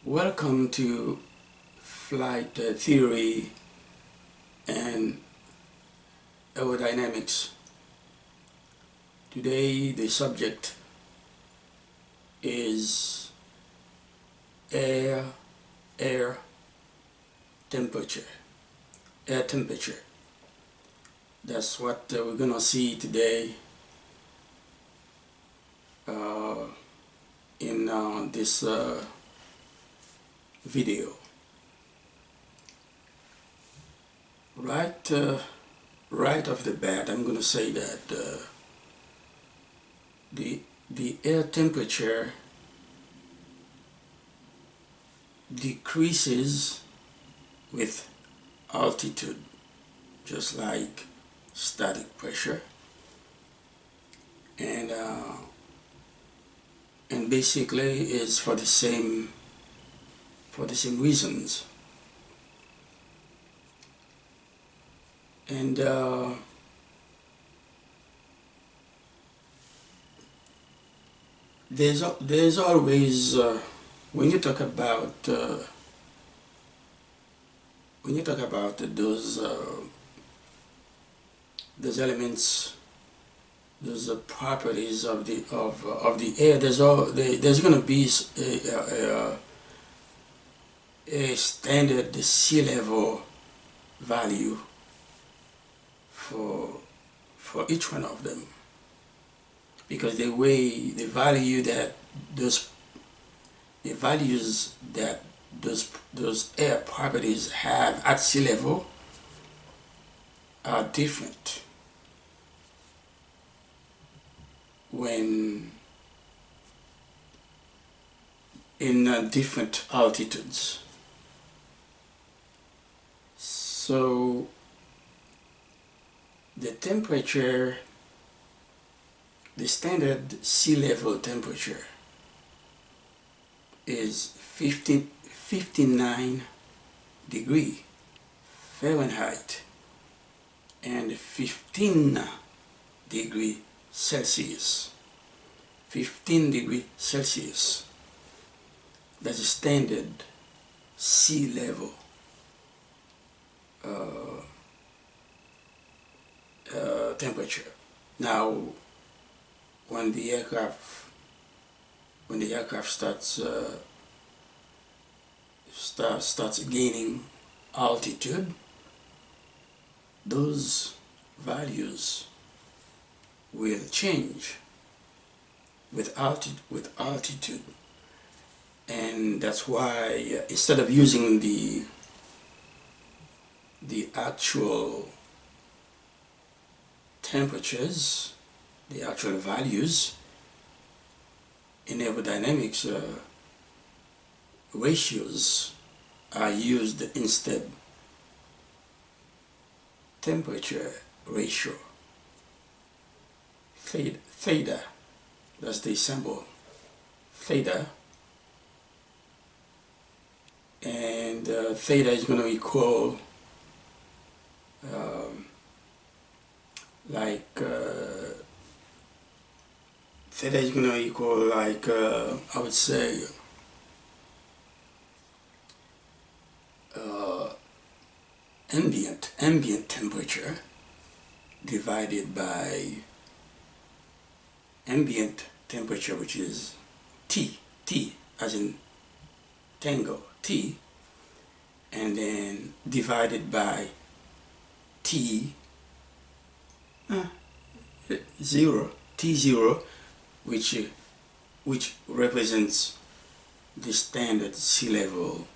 Welcome to Flight Theory and Aerodynamics. Today the subject is air temperature. Air temperature. That's what we're gonna see today in this video. Right off the bat, I'm gonna say that the air temperature decreases with altitude, just like static pressure, and basically is for the same reasons. And there's always when you talk about those elements, those properties of the air, there's going to be a standard sea level value for each one of them, because the values that those air properties have at sea level are different when in different altitudes. So the temperature, the standard sea level temperature is 59 degrees Fahrenheit and 15 degrees Celsius. 15 degrees Celsius. That's the standard sea level temperature. Now, when the aircraft starts gaining altitude, those values will change with altitude, and that's why instead of using the actual temperatures, the actual values in aerodynamics, ratios are used instead. Temperature ratio, theta, that's the symbol, theta, and theta is going to equal theta is going to equal I would say ambient temperature divided by ambient temperature, which is T as in tango, T, and then divided by T0, T0, which represents the standard sea level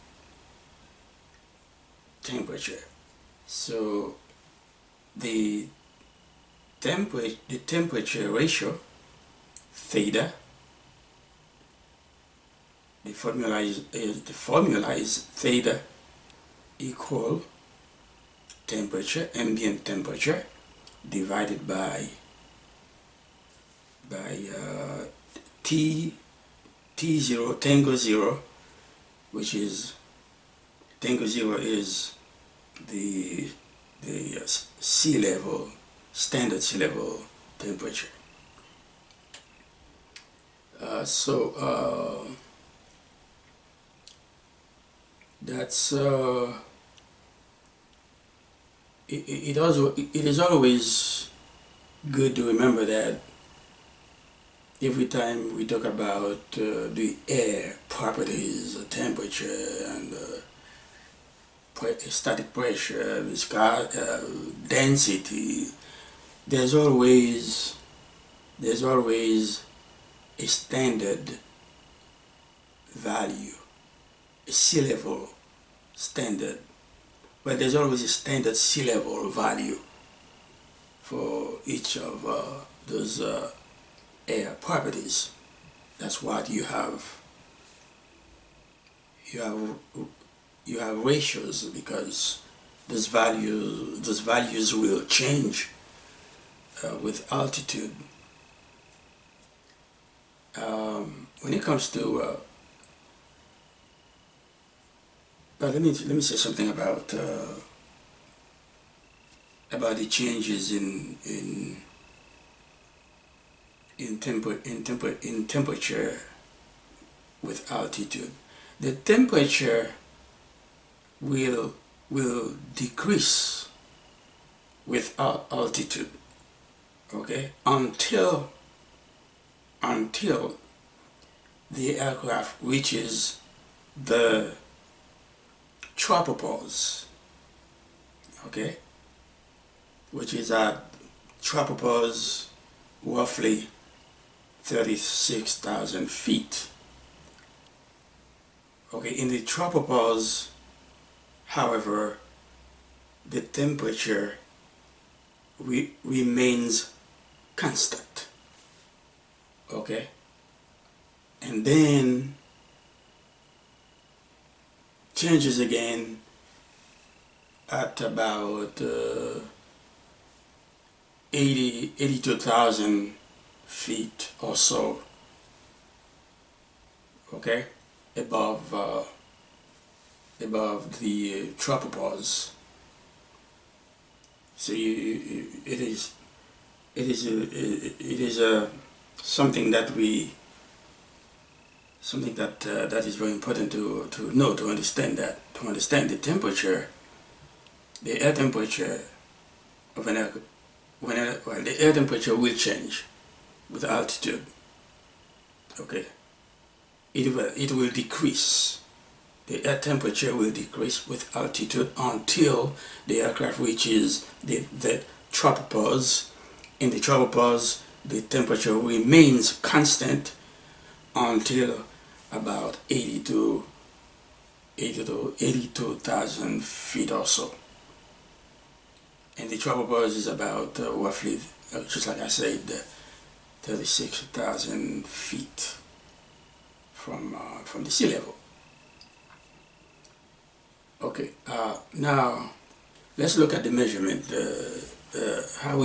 temperature. So the temperature ratio, theta, the formula is theta equal ambient temperature divided by T0, tango 0, which is tango 0 is the sea level, standard sea level temperature. that's it is always good to remember that every time we talk about the air properties, temperature, and static pressure, density, there's always there's always a standard value, a sea level standard, but there's always a standard sea level value for each of those air properties. That's what you have. You have you have ratios because those values will change with altitude. When it comes to let me say something about the changes in temperature with altitude. The temperature will decrease with altitude, okay, until the aircraft reaches the tropopause, okay, which is at tropopause roughly 36,000 feet. Okay, in the tropopause, however, the temperature remains constant. Okay, and then changes again at about 82,000 feet or so. Okay, above the tropopause. So it is something that that is very important to know, to understand the temperature, the air temperature of an air. Well, the air temperature will change with altitude. Okay, it will decrease. The air temperature will decrease with altitude until the aircraft reaches the tropopause. In the tropopause, the temperature remains constant until about 82,000 feet or so. And the tropopause is about roughly, just like I said, 36,000 feet from the sea level. Okay, now let's look at the measurement, how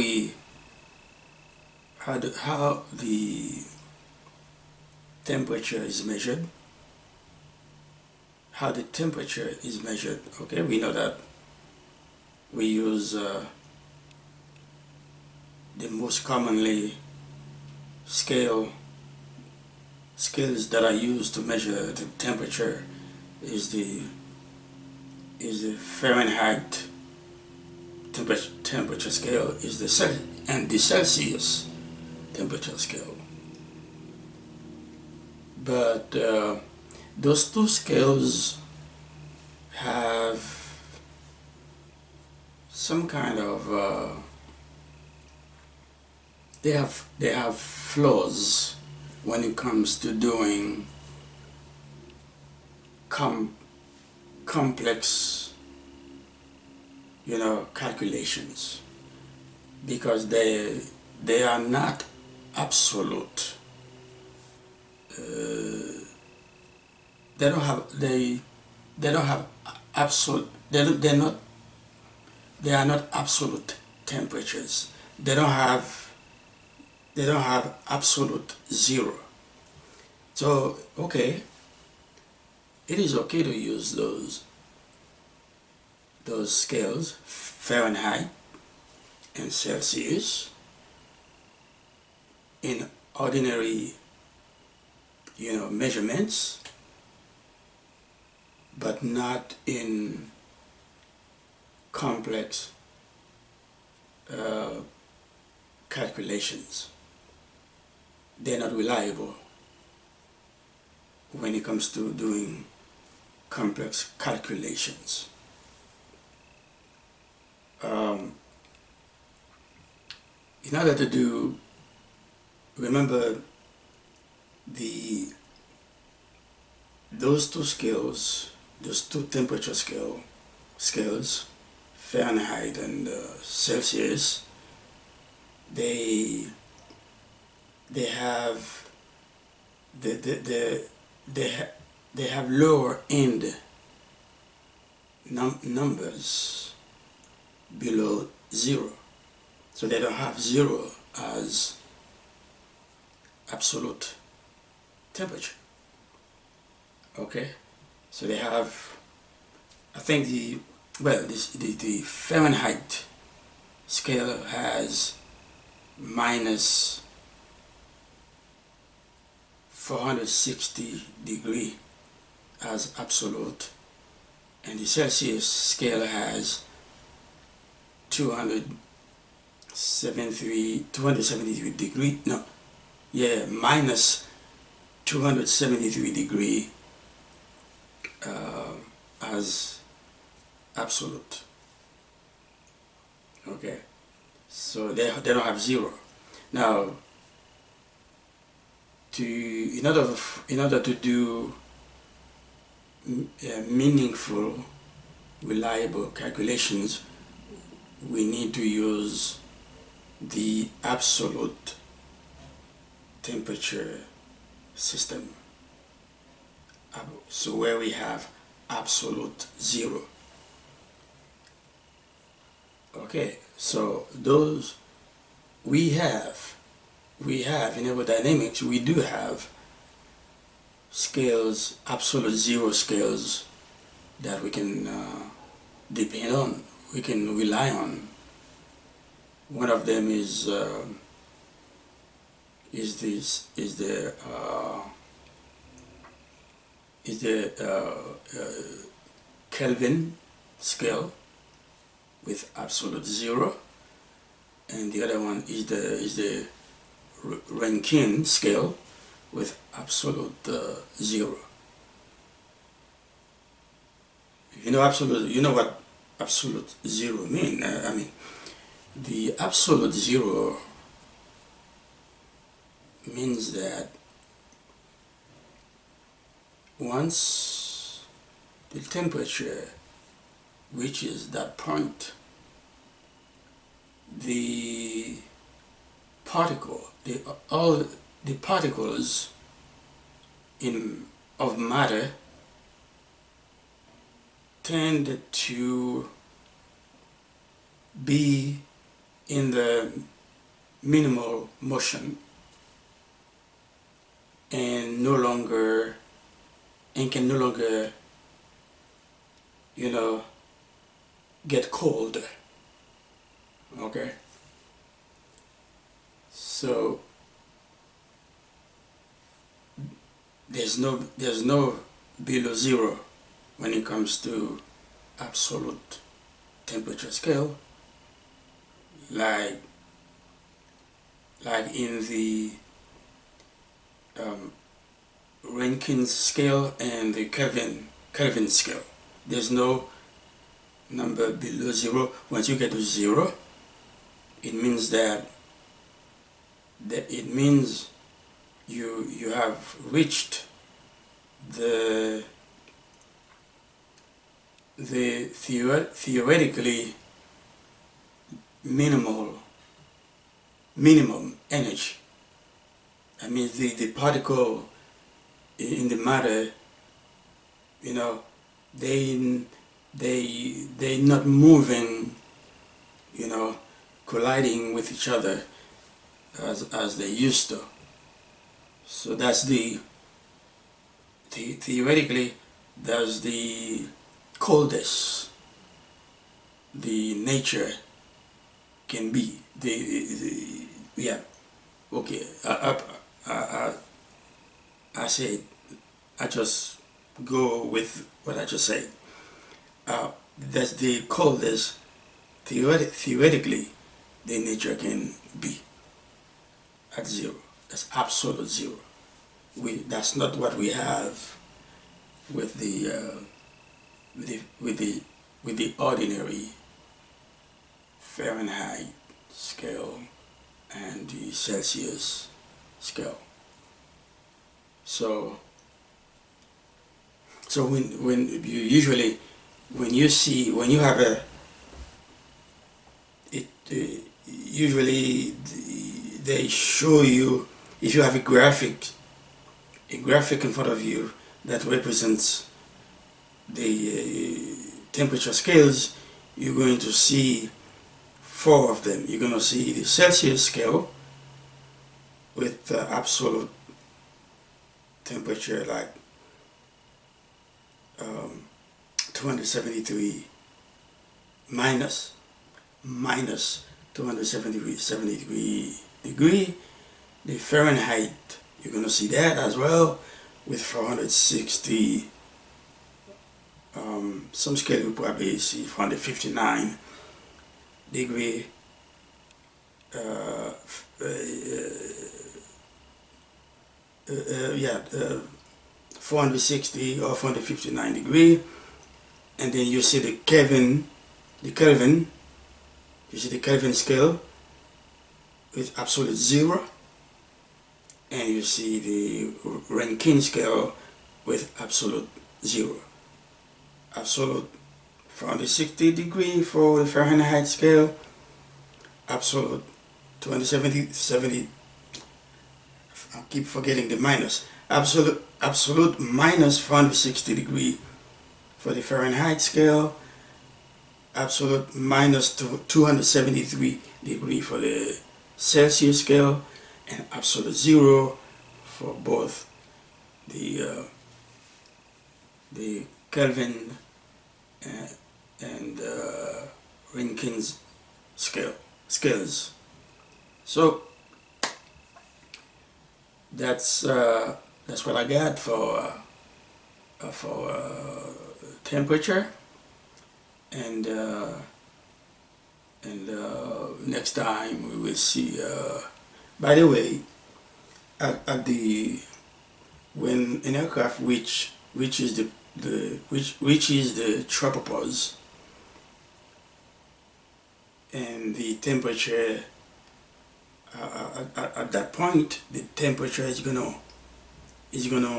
the temperature is measured. How the temperature is measured. Okay, we know that we use the most commonly scales that are used to measure the temperature is the Fahrenheit temperature scale, is the Celsius temperature scale. But those two scales have some kind of they have flaws when it comes to doing complex, calculations, because they are not absolute. They don't have absolute. They are not absolute temperatures. They don't have absolute zero. So okay, it is okay to use those scales, Fahrenheit and Celsius, in ordinary measurements, but not in complex calculations. They're not reliable when it comes to doing complex calculations. In order to do, remember those two scales, those two temperature scales, Fahrenheit and Celsius, they have they have lower end numbers below zero, so they don't have zero as absolute temperature. Okay, so they have, I think the Fahrenheit scale has minus 460 degree as absolute, and the Celsius scale has 273 degree, no, yeah, minus 273 degree as absolute. Okay, so they don't have zero. Now, in order to do meaningful, reliable calculations, we need to use the absolute temperature system. So where we have absolute zero. Okay, so those we have in aerodynamics, we do have scales, absolute zero scales that we can depend on, we can rely on. One of them is the Kelvin scale with absolute zero, and the other one is the Rankine scale with absolute zero. You know what absolute zero mean? I mean, the absolute zero means that once the temperature reaches that point, all the particles of matter tend to be in the minimal motion and can no longer, get cold. Okay, so there's no below zero when it comes to absolute temperature scale, like in the Rankine scale and the Kelvin scale. There's no number below zero. Once you get to zero, it means that you have reached the theoretically minimum energy. I mean, the particle in the matter, they not moving, colliding with each other as they used to. So that's theoretically that's the coldest the nature can be. Yeah. Okay. I said, I just go with what I just said. That's the coldest theoretically the nature can be at zero. That's absolute zero. That's not what we have with the ordinary Fahrenheit scale and the Celsius scale. So when you usually when you have usually they show you, if you have a graphic in front of you that represents the temperature scales, you're going to see four of them. You're going to see the Celsius scale with absolute temperature like 273 minus 273 degree. The Fahrenheit, you're going to see that as well with 460. Some scale you probably see 459 degree. 460 or 459 degree, and then you see the Kelvin. You see the Kelvin scale with absolute zero, and you see the Rankine scale with absolute zero. Absolute 460 degree for the Fahrenheit scale, absolute 270, I keep forgetting the minus, absolute minus 460 degree for the Fahrenheit scale, absolute minus 273 degree for the Celsius scale, and absolute zero for both the Kelvin and Rankine's scales. So that's what I got for temperature, and next time we will see. By the way, at the when an aircraft reaches the tropopause, and the temperature at that point, the temperature is gonna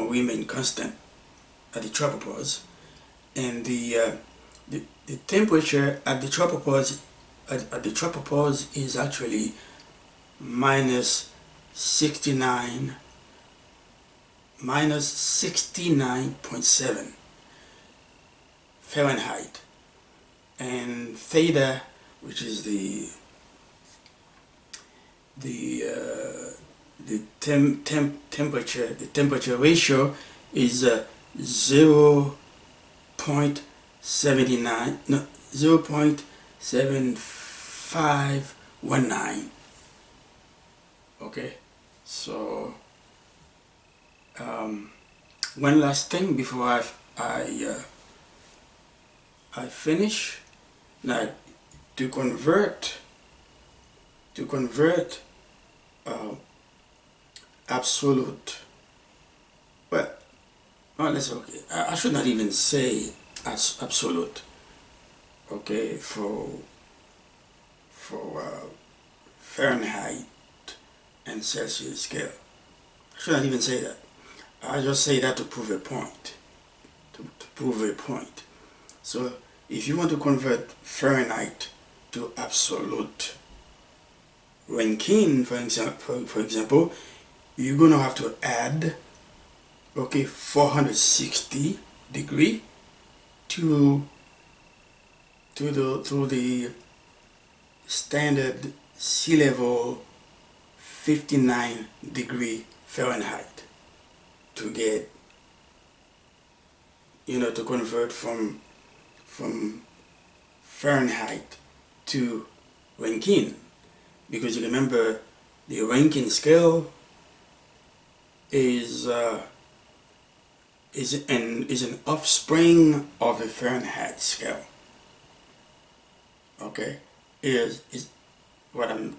remain constant at the tropopause, and the temperature at the tropopause is actually minus 69.7 Fahrenheit, and theta, which is the temperature ratio, is 0.7519. Okay, so one last thing before I finish. Now, to convert absolute, well, let's okay. I should not even say absolute. Okay, for Fahrenheit and Celsius scale, I should not even say that. I just say that to prove a point. To prove a point. So if you want to convert Fahrenheit to absolute Rankine, for example, you're gonna have to add 460 degree to the standard sea level 59 degree Fahrenheit to get, to convert from Fahrenheit to Rankine, because you remember the Rankine scale is is an offspring of a Fahrenheit scale. Okay, is what I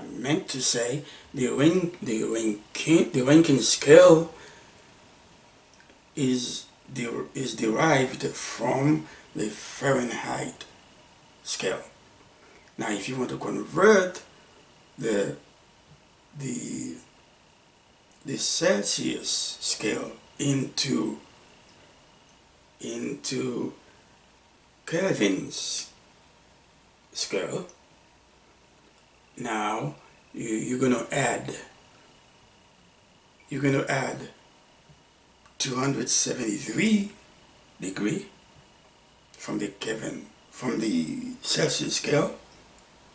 meant to say. The Rankine scale is derived from the Fahrenheit scale. Now, if you want to convert the Celsius scale into Kelvin's scale, now you're gonna add 273 degree from the Celsius scale,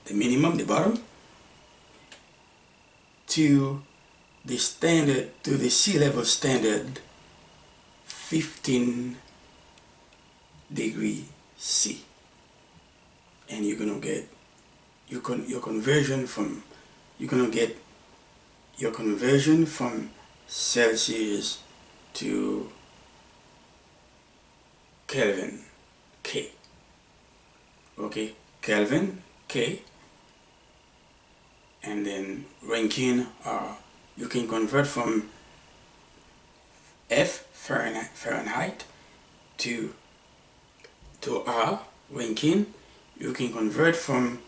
the minimum, the bottom, to the sea level standard 15 degree C, and you're gonna get your conversion from Celsius to Kelvin K. Okay, Kelvin K, and then Rankine R. You can convert from F Fahrenheit to R Rankine. You can convert from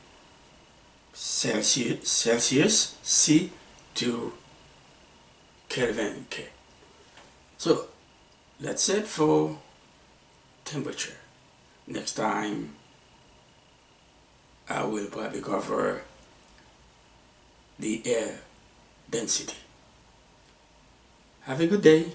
Celsius C to Kelvin K. So that's it for temperature. Next time I will probably cover the air density. Have a good day.